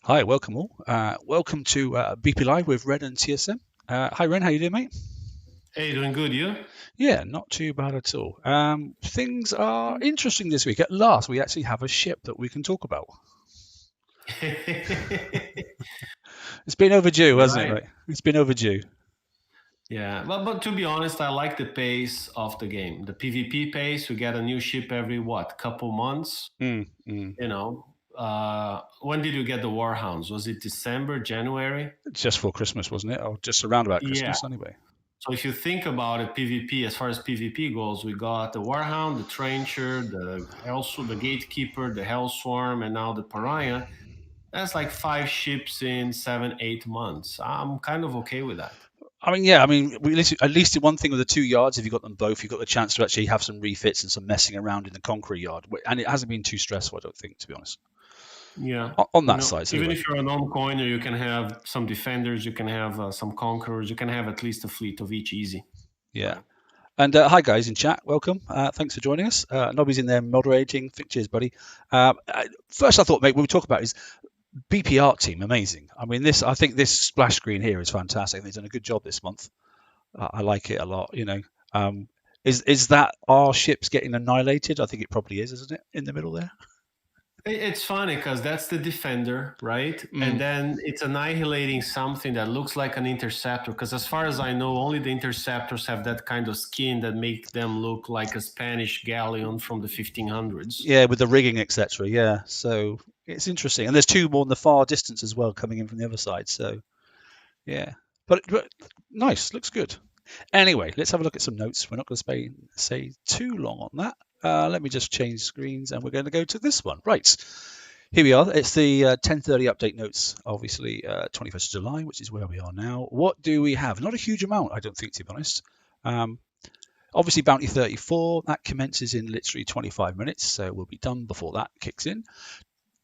Hi, welcome all. Welcome to BP Live with Ren and TSM. Hi, Ren. How you doing, mate? Hey, doing good, you? Yeah, not too bad at all. Things are interesting this week. At last, we actually have a ship that we can talk about. It's been overdue, hasn't it, Right. right? It's been overdue. Yeah, but to be honest, I like the pace of the game. The PvP pace, we get a new ship every what, couple months, Mm, mm. you know. When did you get the Warhounds? Was it December, January? Just for Christmas, wasn't it? Or just around about Yeah. Christmas, anyway. So if you think about it, PvP, as far as PvP goes, we got the Warhound, the Trencher, the Gatekeeper, the Hellswarm, and now the Piranha. That's like 5 ships in 7, 8 months. I'm kind of okay with that. I mean, yeah. I mean, at least the one thing with the 2 yards, if you got them both, you got the chance to actually have some refits and some messing around in the Conqueror yard, and it hasn't been too stressful, I don't think, to be honest. Yeah, On that side, even anyway. if you're a non-coiner, you can have some defenders, you can have some conquerors, you can have at least a fleet of each easy. Yeah. Right. And hi, guys in chat. Welcome. Thanks for joining us. Nobby's in there moderating. Cheers, buddy. First, I thought, mate, what we talk about is BP Art Team. Amazing. I mean, I think this splash screen here is fantastic. They've done a good job this month. I like it a lot. Um, is that our ships getting annihilated? I think it probably is, isn't it? In the middle there. It's funny because that's the defender, right? And Mm. then it's annihilating something that looks like an interceptor. Because as far as I know, only the interceptors have that kind of skin that make them look like a Spanish galleon from the 1500s. Yeah, with the rigging, etc. Yeah, so it's interesting. And there's two more in the far distance as well coming in from the other side. So yeah, but nice, looks good. Anyway, let's have a look at some notes. We're not going to say too long on that. Let me just change screens, and we're going to go to this one. Right, here we are. It's the 10:30 update notes. Obviously, 21st of July, which is where we are now. What do we have? Not a huge amount, I don't think, to be honest. Um, Obviously, Bounty 34 that commences in literally 25 minutes, so we'll be done before that kicks in.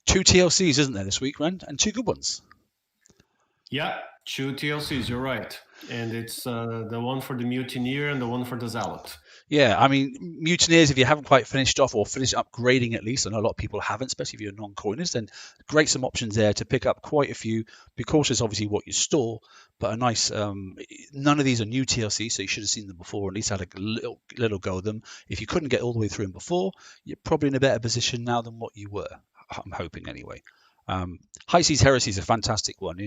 Two TLCs, isn't there, this week, Ren, and two good ones. Yeah, two TLCs, you're right. And it's the one for the Mutineer and the one for the Zealot. Yeah, I mean, Mutineers, if you haven't quite finished off or finished upgrading at least, I know a lot of people haven't, especially if you're non-coiners, then great some options there to pick up quite a few. Be cautious, obviously, what you store, but a nice, none of these are new TLC, so you should have seen them before, at least had a little go at them. If you couldn't get all the way through them before, you're probably in a better position now than what you were, I'm hoping anyway. High Seas Heresy is a fantastic one.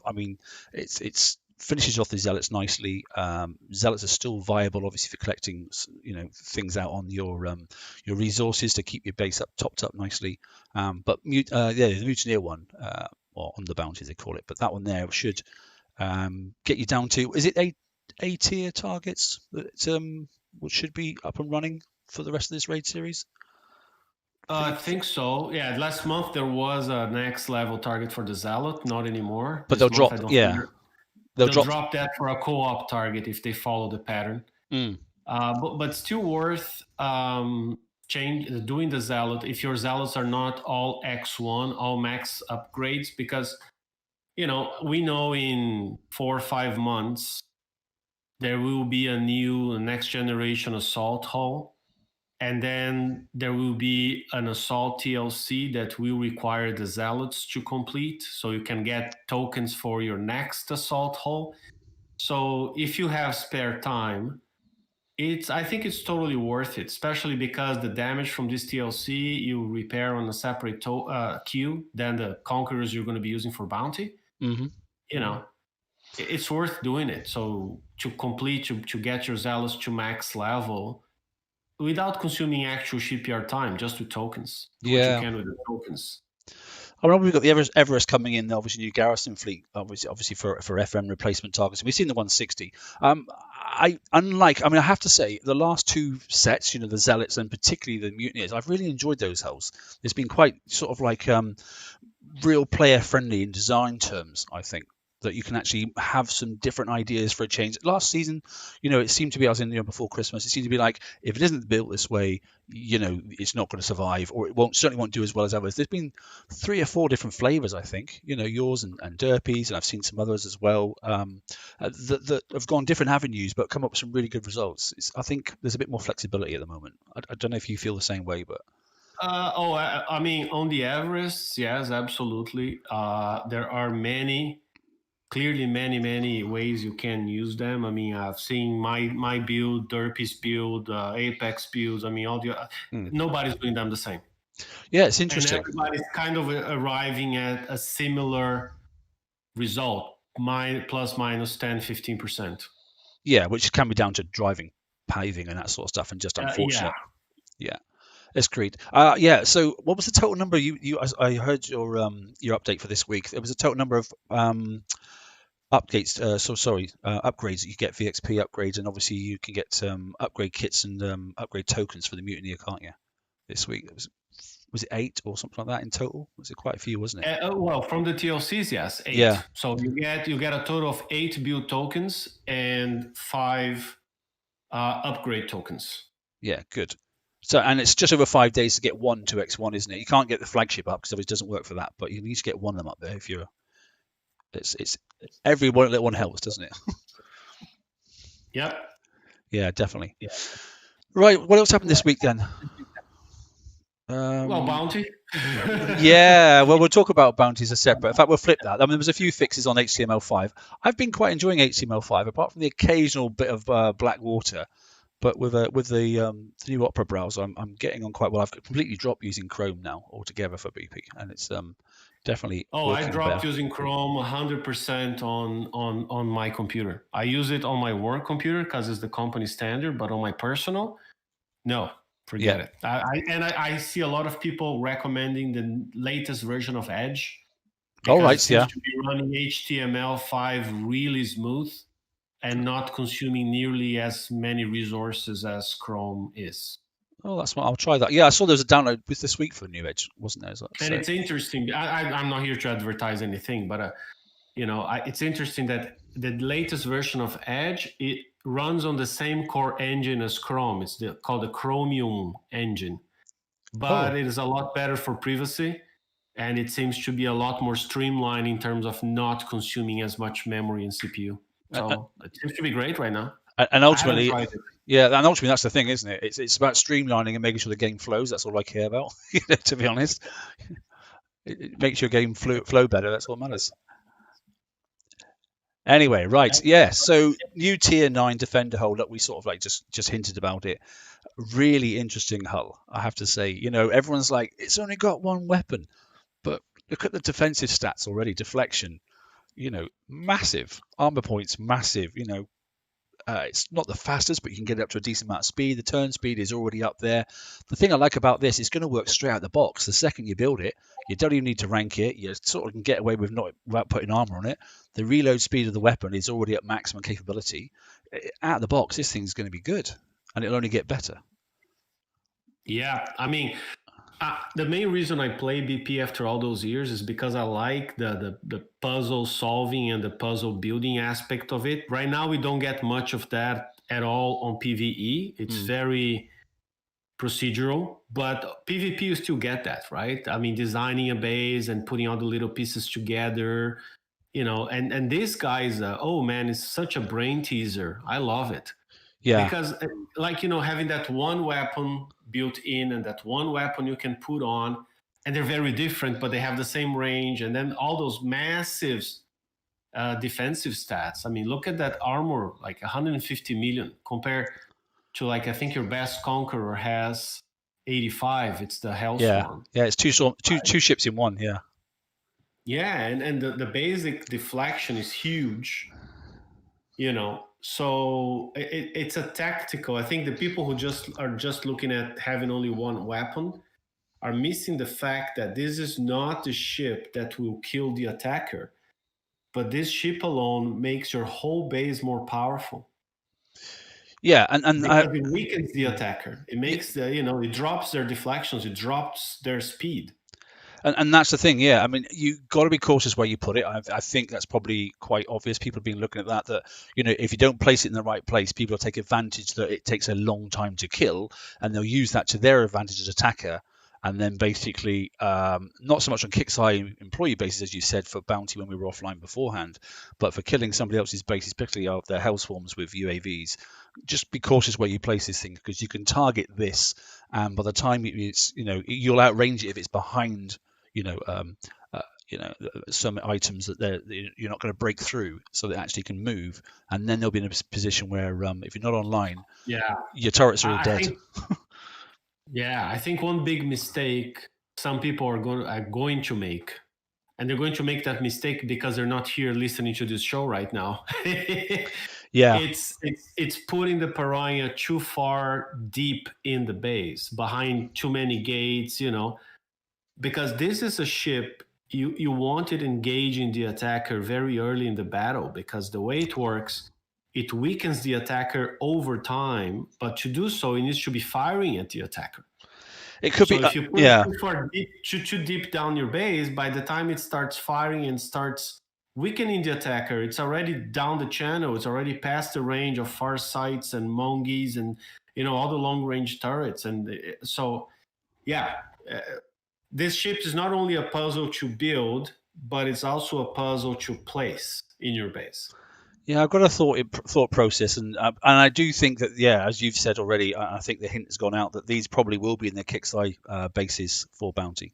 I mean, it's finishes off the zealots nicely. Zealots are still viable, obviously, for collecting, things out on your resources to keep your base up, topped up nicely. Yeah, the mutineer one, or on the bounties they call it, but that one there should get you down to. Is it A tier targets that should be up and running for the rest of this raid series? I think so. Yeah, last month there was a next level target for the Zealot, not anymore. But they'll This month I drop, don't think yeah, they'll they'll drop. drop that for a co-op target if they follow the pattern. Mm, But still worth doing the Zealot if your Zealots are not all X1, all max upgrades, because we know in 4 or 5 months there will be a new next generation assault hull, and then there will be an assault TLC that will require the zealots to complete, so you can get tokens for your next assault hull. So if you have spare time, I think it's totally worth it, especially because the damage from this TLC you repair on a separate queue than the conquerors you're going to be using for bounty. hmm You know, it's worth doing it. So to complete, to get your zealots to max level without consuming actual shipyard time, just with tokens. Do what you Yeah. can with the tokens. I remember we've got the Everest coming in, obviously new garrison fleet, obviously for FM replacement targets. We've seen the 160. I mean, I have to say, the last two sets, the Zealots and particularly the Mutineers, I've really enjoyed those hulls. It's been quite sort of like real player friendly in design terms, I think. That you can actually have some different ideas for a change. Last season, it seemed to be, I was in before Christmas, it seemed to be like, if it isn't built this way, it's not going to survive, or it certainly won't do as well as others. There's been 3 or 4 different flavors, I think, yours and Derpy's, and I've seen some others as well, that have gone different avenues, but come up with some really good results. I think there's a bit more flexibility at the moment. I don't know if you feel the same way, but. I mean, on the Everest, yes, absolutely. There are clearly many ways you can use them. I mean, I've seen my build, Derpy's build, Apex builds. I mean, all the Mm. nobody's doing them the same, Yeah, it's and interesting. everybody's kind of arriving at a similar result, plus minus 10-15%. Yeah, which can be down to driving, paving, and that sort of stuff, and just Yeah. unfortunate. Yeah, it's great. Yeah. So, what was the total number? I heard your update for this week. There was a total number of updates. Upgrades that you get, VXP upgrades, and obviously you can get upgrade kits and upgrade tokens for the Mutineer, can't you? This week was it 8 or something like that in total? Was it quite a few, wasn't it? Well, from the TLCs, yes, Yeah, 8. So you get a total of 8 build tokens and 5 upgrade tokens. yeah, good. So, and it's just over 5 days to get one 2x1, isn't it? You can't get the flagship up because it doesn't work for that, but you need to get one of them up there if you're. It's every one little one helps, doesn't it? Yep. Yeah, definitely. Yeah. Right, what else happened this week then? Well, bounty. Yeah, well, we'll talk about bounties as separate. In fact, we'll flip that. I mean, there was a few fixes on HTML5. I've been quite enjoying HTML5, apart from the occasional bit of black water. But with the new Opera browser, I'm getting on quite well. I've completely dropped using Chrome now altogether for BP, and it's definitely Oh, I working dropped better. using Chrome 100% on my computer. I use it on my work computer because it's the company standard, but on my personal, no, forget it. I see a lot of people recommending the latest version of Edge All because it right, seems yeah. to be running HTML5 really smooth and not consuming nearly as many resources as Chrome is. Oh, that's what I'll try that. Yeah, I saw there was a download with this week for New Edge, wasn't there? And it's interesting. I'm not here to advertise anything, but it's interesting that the latest version of Edge, it runs on the same core engine as Chrome. It's called the Chromium engine, but it is a lot better for privacy, and it seems to be a lot more streamlined in terms of not consuming as much memory and CPU. So it seems to be great right now. And ultimately, I haven't tried it. yeah, and ultimately that's the thing, isn't it? It's about streamlining and making sure the game flows. That's all I care about. To be honest, it makes your game flow better. That's what matters. Anyway, right, yeah. So new tier 9 defender hull that we sort of like just hinted about it. Really interesting hull, I have to say. Everyone's like, it's only got one weapon, but look at the defensive stats already. Deflection, massive. Armor points, massive. It's not the fastest, but you can get it up to a decent amount of speed. The turn speed is already up there. The thing I like about this, it's going to work straight out the box. The second you build it, you don't even need to rank it. You sort of can get away with not without putting armor on it. The reload speed of the weapon is already at maximum capability. Out of the box, this thing's going to be good, and it'll only get better. Yeah, I mean, the main reason I play BP after all those years is because I like the puzzle solving and the puzzle building aspect of it. Right now, we don't get much of that at all on PvE. It's very procedural, but PvP you still get that, right? I mean, designing a base and putting all the little pieces together, and this guy's, oh man, it's such a brain teaser. I love it. Yeah. Because having that one weapon built in and that one weapon you can put on, and they're very different, but they have the same range, and then all those massive defensive stats. I mean, look at that armor, like 150 million compared to, I think your best Conqueror has 85. It's the Hellsworn. Yeah, it's two ships in one. Yeah, and the basic deflection is huge. So it's a tactical. I think the people who are just looking at having only one weapon are missing the fact that this is not the ship that will kill the attacker, but this ship alone makes your whole base more powerful. Yeah, and because it weakens the attacker. It makes it drops their deflections, it drops their speed. And that's the thing, yeah. I mean, you got to be cautious where you put it. I think that's probably quite obvious. People have been looking at that if you don't place it in the right place, people will take advantage that it takes a long time to kill, and they'll use that to their advantage as attacker. And then basically, not so much on Kixeye employee bases, as you said, for bounty when we were offline beforehand, but for killing somebody else's bases, particularly of their hellswarms with UAVs. Just be cautious where you place this thing, because you can target this and by the time it's you'll outrange it if it's behind you know uh, some items that you're not going to break through, so that it actually can move, and then they'll be in a position where if you're not online, Yeah, your turrets are all I dead. think. Yeah, I think one big mistake some people are going to make, and they're going to make that mistake because they're not here listening to this show right now. Yeah, It's putting the Piranha too far deep in the base, behind too many gates, because this is a ship you want it engaging the attacker very early in the battle, because the way it works, it weakens the attacker over time, but to do so, it needs to be firing at the attacker. it could be. So if you put it Yeah, too far deep, too deep down your base, by the time it starts firing and starts weakening the attacker, it's already down the channel. It's already past the range of far sights and mongies and all the long range turrets. And so, yeah, uh, this ship is not only a puzzle to build, but it's also a puzzle to place in your base. yeah, I've got a thought process, and I do think that, yeah, as you've said already, I think the hint has gone out that these probably will be in the Kixeye bases for bounty.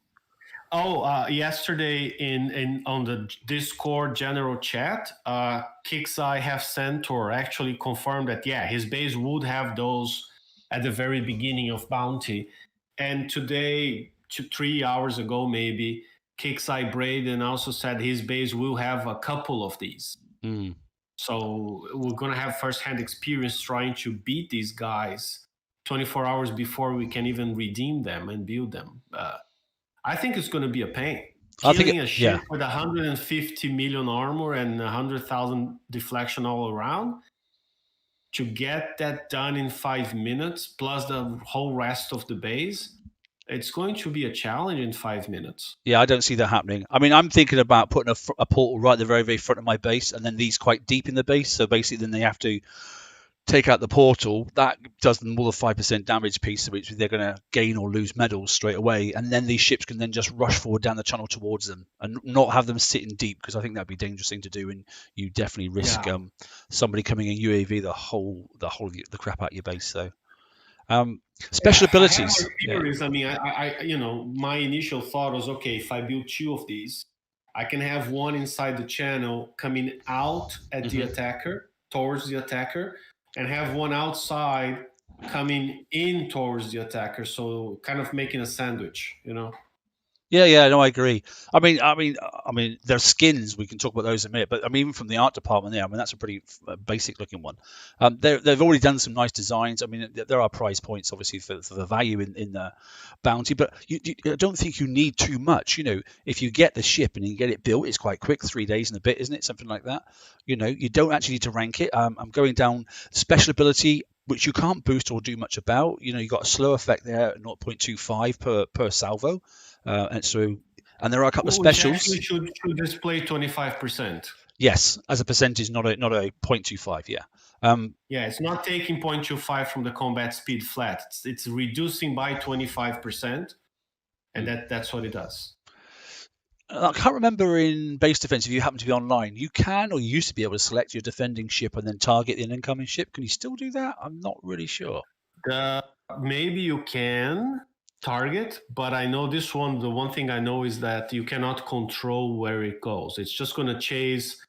Oh, yesterday in on the Discord general chat, Kixeye have sent or actually confirmed that, yeah, his base would have those at the very beginning of Bounty. And today, 3 hours ago maybe, Kixeye Braden also said his base will have a couple of these. Mm. So we're gonna have firsthand experience trying to beat these guys 24 hours before we can even redeem them and build them. I think it's going to be a pain. I think, Killing a yeah, ship with 150 million armor and 100,000 deflection all around, to get that done in 5 minutes, plus the whole rest of the base, it's going to be a challenge in 5 minutes. yeah, I don't see that happening. I mean, I'm thinking about putting a portal right at the very, very front of my base, and then these quite deep in the base. So basically, then they have to take out the portal. That does them all the 5% damage piece, which they're going to gain or lose medals straight away. And then these ships can then just rush forward down the channel towards them and not have them sitting deep, because I think that'd be a dangerous thing to do, and you definitely risk Yeah. somebody coming in UAV the crap out of your base. So special Yeah, I have abilities. my Yeah. theories. I mean, my initial thought was, okay, if I build two of these, I can have one inside the channel coming out at the Mm-hmm. attacker, towards the attacker, and have one outside coming in towards the attacker. So kind of making a sandwich. Yeah, no, I agree. I mean, their skins. We can talk about those in a minute, but I mean, even from the art department, there, I mean, that's a pretty basic looking one. They've already done some nice designs. I mean, there are price points, obviously, for the value in the bounty, but I don't think you need too much. If you get the ship and you get it built, it's quite quick, 3 days and a bit, isn't it? Something like that. You don't actually need to rank it. I'm going down special ability, which you can't boost or do much about. You got a slow effect there at 0.25 per salvo. And there are a couple of Which actually specials. should display 25%. Yes, as a percentage, not a 0.25. Yeah. Yeah, it's not taking 0.25 from the combat speed flat. It's reducing by 25%, and that's what it does. I can't remember in base defense if you happen to be online. You can, or you used to be able to select your defending ship and then target an incoming ship. Can you still do that? I'm not really sure. Maybe you can target, but I know this one. The one thing I know is that you cannot control where it goes. It's just going to chase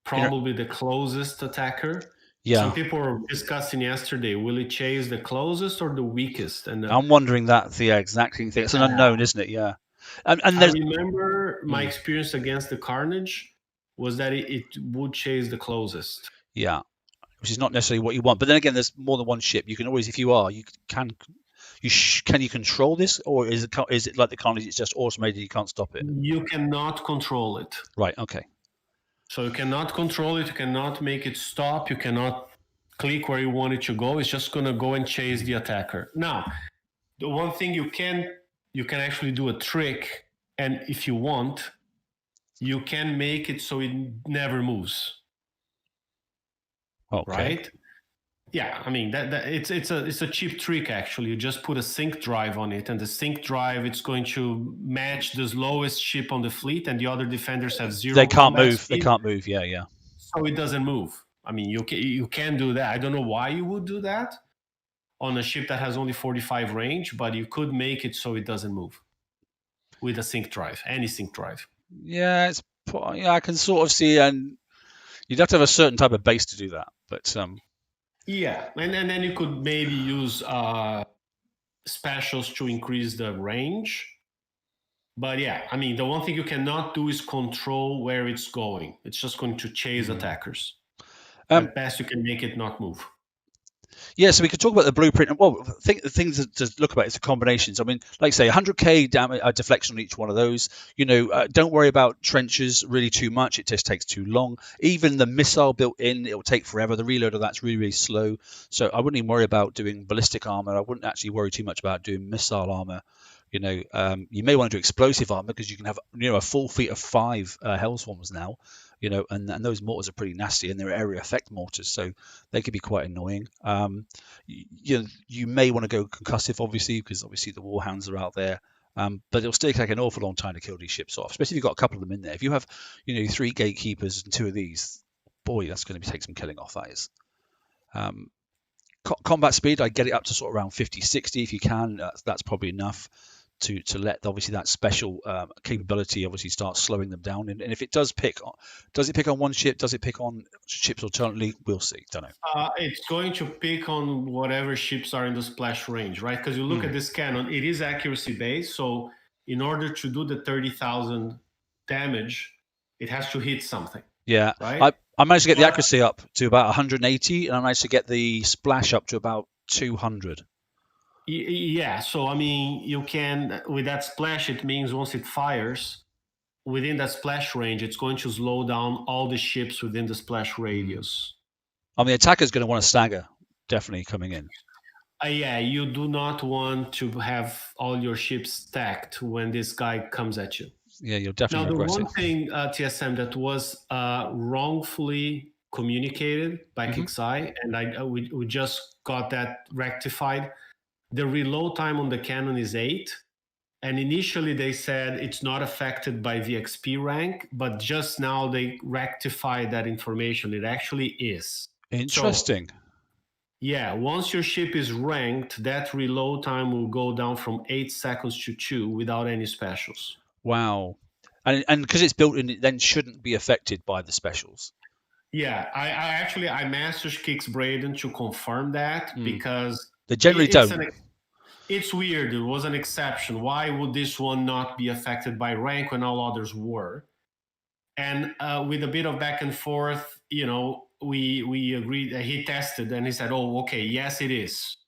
probably the closest attacker. Yeah. Some people were discussing yesterday, will it chase the closest or the weakest? And I'm wondering that the exact thing. It's an unknown, isn't it? Yeah. And I remember my experience against the Carnage was that it would chase the closest. Yeah, which is not necessarily what you want. But then again, there's more than one ship. You can always, if you are, you can you control this, or is it like the Carnage? It's just automated. You can't stop it. You cannot control it. Right. Okay. So you cannot control it. You cannot make it stop. You cannot click where you want it to go. It's just going to go and chase the attacker. Now, the one thing you can actually do a trick, and if you want, you can make it so it never moves. Okay. Right? Yeah, I mean that it's a cheap trick actually. You just put a sync drive on it, and the sync drive, it's going to match the lowest ship on the fleet, and the other defenders have zero. They can't move. Speed, they can't move. Yeah. So it doesn't move. I mean, you can do that. I don't know why you would do that, on a ship that has only 45 range, but you could make it so it doesn't move with a sync drive, any sync drive. Yeah, yeah, I can sort of see, and you'd have to have a certain type of base to do that. But Yeah, and then you could maybe use specials to increase the range. But yeah, I mean, the one thing you cannot do is control where it's going. It's just going to chase attackers. um, At best, you can make it not move. yeah, so we could talk about the blueprint. Well, I think the things to look about is the combinations. I mean, like say, 100k damage deflection on each one of those. Don't worry about trenches really too much. It just takes too long. Even the missile built in, it will take forever. The reload of that's really, really slow. So I wouldn't even worry about doing ballistic armor. I wouldn't actually worry too much about doing missile armor. You may want to do explosive armor because you can have a full fleet of 5 Hellswarms now. And those mortars are pretty nasty, and they're area effect mortars, so they could be quite annoying. You may want to go concussive, obviously, because obviously the warhounds are out there. But it'll still take an awful long time to kill these ships off, especially if you've got a couple of them in there. If you have, 3 gatekeepers and 2 of these, boy, that's going to take some killing off. That is. Combat speed, I get it up to sort of around 50, 60 if you can. That's probably enough to let obviously that special capability obviously start slowing them down. And if it does it pick on one ship? Does it pick on ships alternately? We'll see. Don't know. It's going to pick on whatever ships are in the splash range, right? Because you look at this cannon, it is accuracy based. So in order to do the 30,000 damage, it has to hit something. Yeah, right. I managed to get the accuracy up to about 180, and I managed to get the splash up to about 200. Yeah, so I mean, you can, with that splash, it means once it fires, within that splash range, it's going to slow down all the ships within the splash radius. I mean, the attacker's going to want to stagger, definitely coming in. Yeah, you do not want to have all your ships stacked when this guy comes at you. Yeah, you're definitely Now, aggressive. the one thing, TSM, that was wrongfully communicated by Kixeye, and we just got that rectified. The reload time on the cannon is 8. And initially they said it's not affected by the XP rank, but just now they rectified that information. It actually is. Interesting. So, yeah, once your ship is ranked, that reload time will go down from 8 seconds to 2 without any specials. Wow. And because it's built in, it then shouldn't be affected by the specials. Yeah, I messaged Kix Braden to confirm that because they generally don't. It's weird. It was an exception. Why would this one not be affected by rank when all others were? And with a bit of back and forth, we agreed. He tested and he said, "Oh, okay, yes, it is."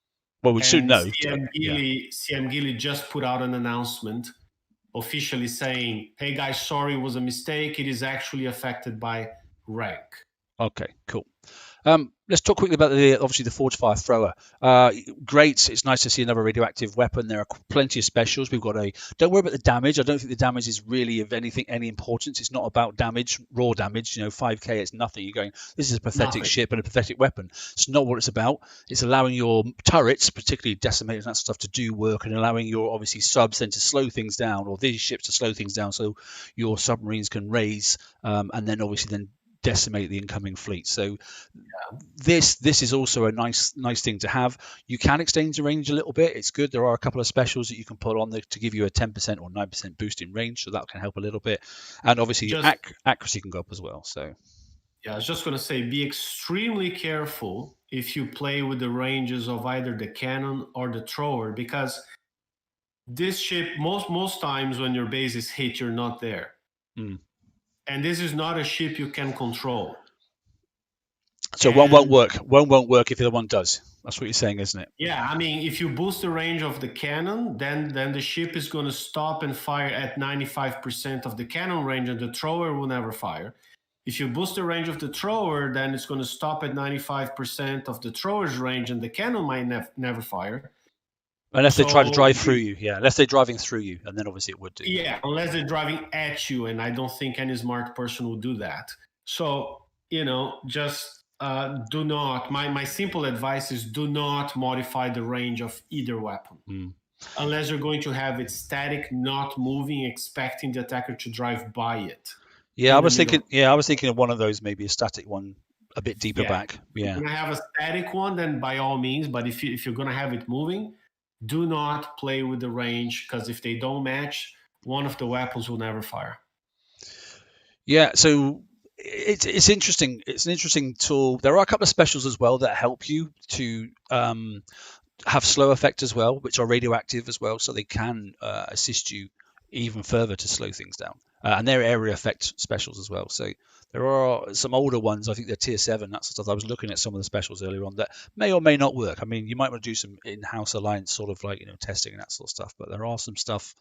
Well, we should know. CM Gilly just put out an announcement officially saying, "Hey guys, sorry, it was a mistake. It is actually affected by rank." Okay, cool. Let's talk quickly about obviously the Forge Fire Thrower. Great. It's nice to see another radioactive weapon. There are plenty of specials. We've got don't worry about the damage. I don't think the damage is really of any importance. It's not about damage, raw damage. 5k, it's nothing. You're going, this is a pathetic ship and a pathetic weapon. It's not what it's about. It's allowing your turrets, particularly decimators and that stuff, to do work, and allowing your obviously subs then to slow things down, or these ships to slow things down, so your submarines can raise, and then obviously then decimate the incoming fleet. So this is also a nice thing to have. You can extend your range a little bit. It's good. There are a couple of specials that you can put on there to give you a 10% or 9% boost in range, so that can help a little bit. And obviously accuracy can go up as well. So yeah, I was just going to say, be extremely careful if you play with the ranges of either the cannon or the thrower, because this ship, most times when your base is hit, you're not there. And this is not a ship you can control. So one won't work. One won't work if the other one does. That's what you're saying, isn't it? Yeah, I mean, if you boost the range of the cannon, then the ship is going to stop and fire at 95% of the cannon range, and the thrower will never fire. If you boost the range of the thrower, then it's going to stop at 95% of the thrower's range, and the cannon might never fire. Unless they try to drive through you, yeah. Unless they're driving through you, and then obviously it would do. Yeah, unless they're driving at you, and I don't think any smart person will do that. So, just do not. My simple advice is do not modify the range of either weapon. Unless you're going to have it static, not moving, expecting the attacker to drive by it. Yeah, I was thinking of one of those, maybe a static one, a bit deeper Yeah. back. If Yeah. you're gonna have a static one, then by all means. But if you're gonna have it moving, do not play with the range, because if they don't match, one of the weapons will never fire. Yeah, so it's interesting. It's an interesting tool. There are a couple of specials as well that help you to have slow effect as well, which are radioactive as well, so they can assist you even further to slow things down. And they're area effect specials as well. So there are some older ones. I think they're tier 7. That sort of stuff. I was looking at some of the specials earlier on that may or may not work. I mean, you might want to do some in-house alliance sort of like testing and that sort of stuff. But there are some stuff.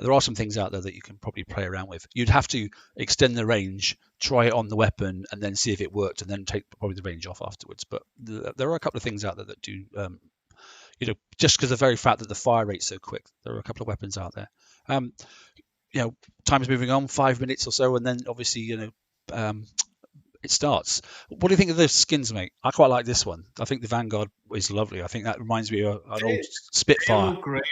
There are some things out there that you can probably play around with. You'd have to extend the range, try it on the weapon, and then see if it worked, and then take probably the range off afterwards. But there are a couple of things out there that do just because of the very fact that the fire rate's so quick. There are a couple of weapons out there. Um, Time's moving on, 5 minutes or so, and then obviously, it starts. What do you think of the skins, mate? I quite like this one. I think the Vanguard is lovely. I think that reminds me of an old They Spitfire. look great.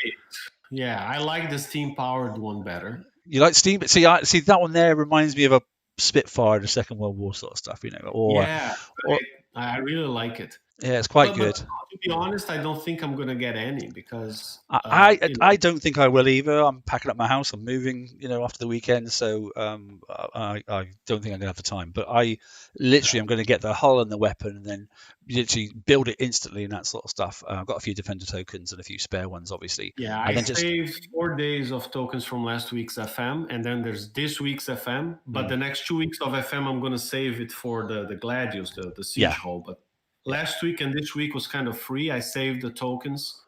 Yeah, I like the steam powered one better. You like Steam? See that one there reminds me of a Spitfire, the Second World War sort of stuff, Yeah, or I really like it. yeah, it's quite But good. to be honest, I don't think I'm gonna get any because I don't think I will either. I'm packing up my house. I'm moving, after the weekend, so I don't think I'm gonna have the time. But I literally am going to get the hull and the weapon, and then literally build it instantly and that sort of stuff. I've got a few defender tokens and a few spare ones, obviously, yeah, I and then just saved 4 days of tokens from last week's FM, and then there's this week's FM. But the next 2 weeks of FM, I'm gonna save it for the Gladius, the siege yeah, hull. But last week and this week was kind of free. I saved the tokens.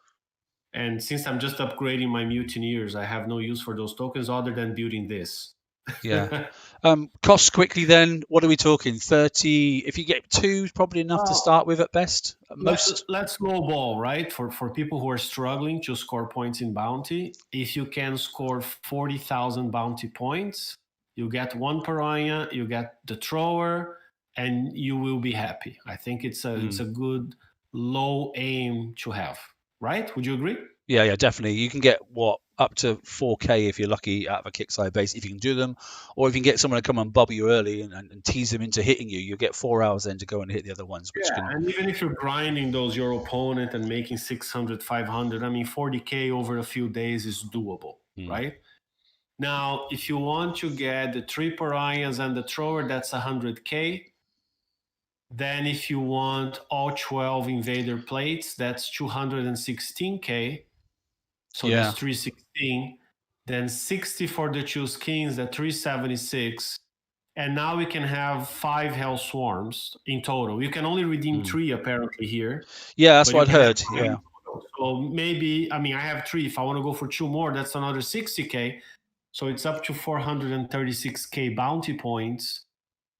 And since I'm just upgrading my mutineers, I have no use for those tokens other than building this. yeah. Costs quickly. Then what are we talking? 30. If you get 2, probably enough to start with at best. At most. Let's lowball, right? For people who are struggling to score points in bounty, if you can score 40,000 bounty points, you get one piranha, you get the thrower, and you will be happy. I think it's a good low aim to have, right? Would you agree? Yeah, definitely. You can get up to 4K if you're lucky out of a kickside base if you can do them, or if you can get someone to come and bubble you early and tease them into hitting you, you'll get 4 hours then to go and hit the other ones. And even if you're grinding your opponent and making 600, 500, I mean, 40K over a few days is doable, right? Now, if you want to get the 3 piranhas and the thrower, that's 100K. Then if you want all 12 invader plates, that's 216K. So that's 316. Then 60 for the 2 skins, that's 376. And now we can have 5 hell swarms in total. You can only redeem 3 apparently here. Yeah, that's what I'd heard. Yeah. So maybe, I mean, I have 3. If I want to go for 2 more, that's another 60K. So it's up to 436K bounty points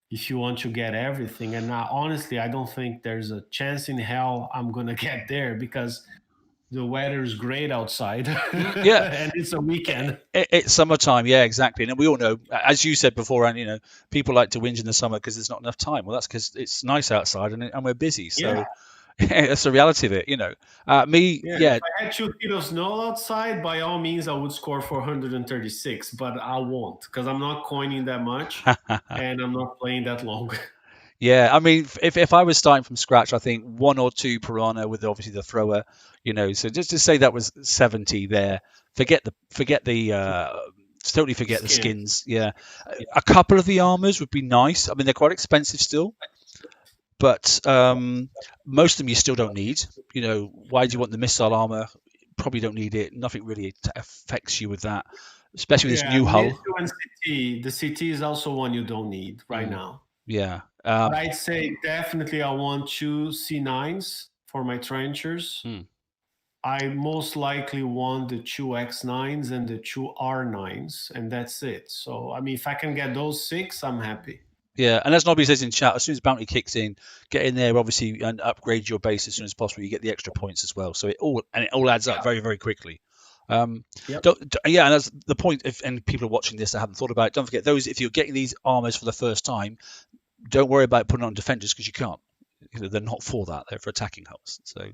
if you want to get everything. And now, honestly, I don't think there's a chance in hell I'm going to get there because the weather is great outside. Yeah. And it's a weekend. It's summertime. Yeah, exactly. And we all know, as you said before, and people like to whinge in the summer because there's not enough time. Well, that's because it's nice outside and we're busy. So that's the reality of it, If I had 2 feet of snow outside, by all means, I would score 436, but I won't because I'm not coining that much and I'm not playing that long. Yeah, I mean, if I was starting from scratch, I think 1 or 2 piranha with obviously the thrower, so just to say that was 70 there. Totally forget the skins. Yeah, a couple of the armors would be nice. I mean, they're quite expensive still, but most of them you still don't need. Why do you want the missile armor? Probably don't need it. Nothing really affects you with that, especially with this new hull. And CT. The CT is also one you don't need right now. Yeah. But I'd say definitely I want 2 C9s for my trenchers. I most likely want the 2 X9s and the 2 R9s, and that's it. So, I mean, if I can get those 6, I'm happy. Yeah, and as Nobby says in chat, as soon as bounty kicks in, get in there obviously and upgrade your base as soon as possible. You get the extra points as well. So it all adds up very, very quickly. And that's the point. And people are watching this that haven't thought about it, don't forget those. If you're getting these armors for the first time, don't worry about putting on defenders because you can't. They're not for that. They're for attacking hulls. So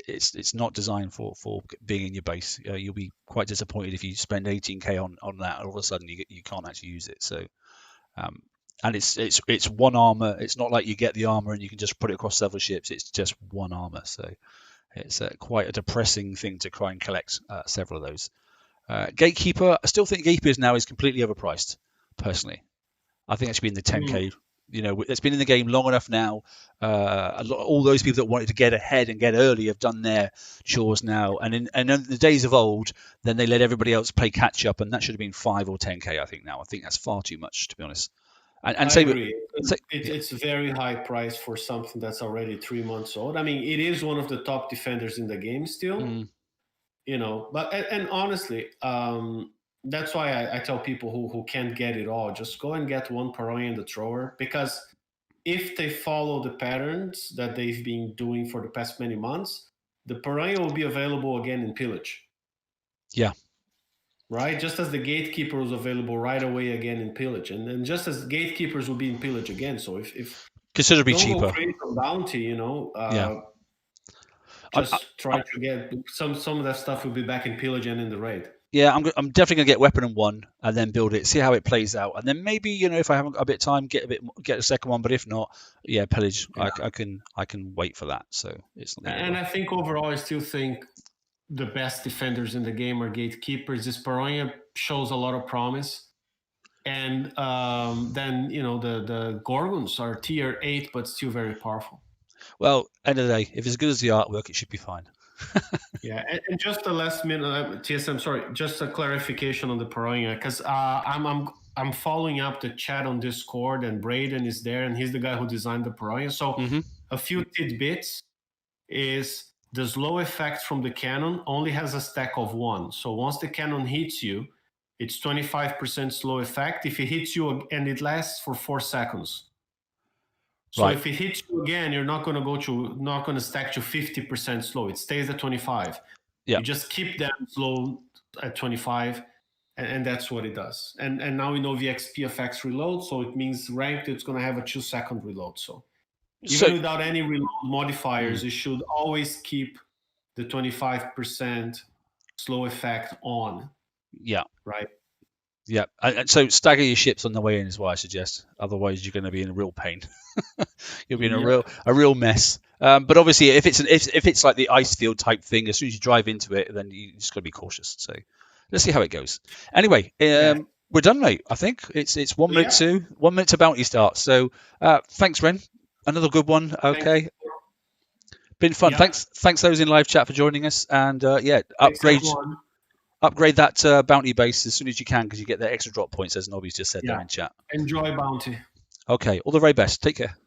it's not designed for being in your base. You'll be quite disappointed if you spend 18K on that. All of a sudden you can't actually use it. So and it's one armor. It's not like you get the armor and you can just put it across several ships. It's just one armor, so it's quite a depressing thing to try and collect several of those. Gatekeeper, I still think Gatekeeper now is completely overpriced. Personally, I think it should be in the 10k. You know, it's been in the game long enough now. All those people that wanted to get ahead and get early have done their chores now. And in the days of old, then they let everybody else play catch up, and that should have been 5 or 10k. I think now. I think that's far too much, to be honest. And I say, agree. yeah. It's a very high price for something that's already 3 months old. I mean, it is one of the top defenders in the game still, but and honestly, that's why I tell people who can't get it all, just go and get one Piranha and the thrower, because if they follow the patterns that they've been doing for the past many months, the Piranha will be available again in pillage. Yeah. Right, just as the gatekeeper was available right away again in pillage, and then just as gatekeepers will be in pillage again. So if Considerably don't cheaper. go crazy on bounty, Yeah. just try to get some of that stuff will be back in pillage and in the raid. Yeah, I'm definitely gonna get weapon and one, and then build it, see how it plays out, and then maybe if I haven't got a bit of time, get a second one. But if not, yeah, pillage. Yeah. I can wait for that. So it's not. And I think overall, I still think the best defenders in the game are gatekeepers. This Piranha shows a lot of promise. And then the Gorgons are tier 8, but still very powerful. Well, end of the day, if it's as good as the artwork, it should be fine. Yeah, and just the last minute, TSM, sorry, just a clarification on the Piranha, because I'm following up the chat on Discord, and Braden is there, and he's the guy who designed the Piranha. So a few tidbits is the slow effect from the cannon only has a stack of 1. So once the cannon hits you, it's 25% slow effect. If it hits you, and it lasts for 4 seconds. So if it hits you again, you're not going to stack to 50% slow. It stays at 25. Yeah. You just keep them slow at 25, and that's what it does. And now we know the XP affects reload, so it means ranked, it's going to have a 2-second reload. So even without any reload modifiers, you should always keep the 25% slow effect on. Yeah. Right. Yeah. So stagger your ships on the way in is what I suggest. Otherwise, you're going to be in a real pain. You'll be in a real mess. But obviously, if it's like the ice field type thing, as soon as you drive into it, then you just got to be cautious. So let's see how it goes. Anyway, we're done, mate. I think it's 1 minute to 1 minute to bounty start. So thanks, Ren. Another good one. Okay. Thanks. Been fun. Yeah. Thanks those in live chat for joining us. And upgrade that bounty base as soon as you can, because you get the extra drop points, as Nobby's just said there in chat. Enjoy bounty. Okay, all the very best. Take care.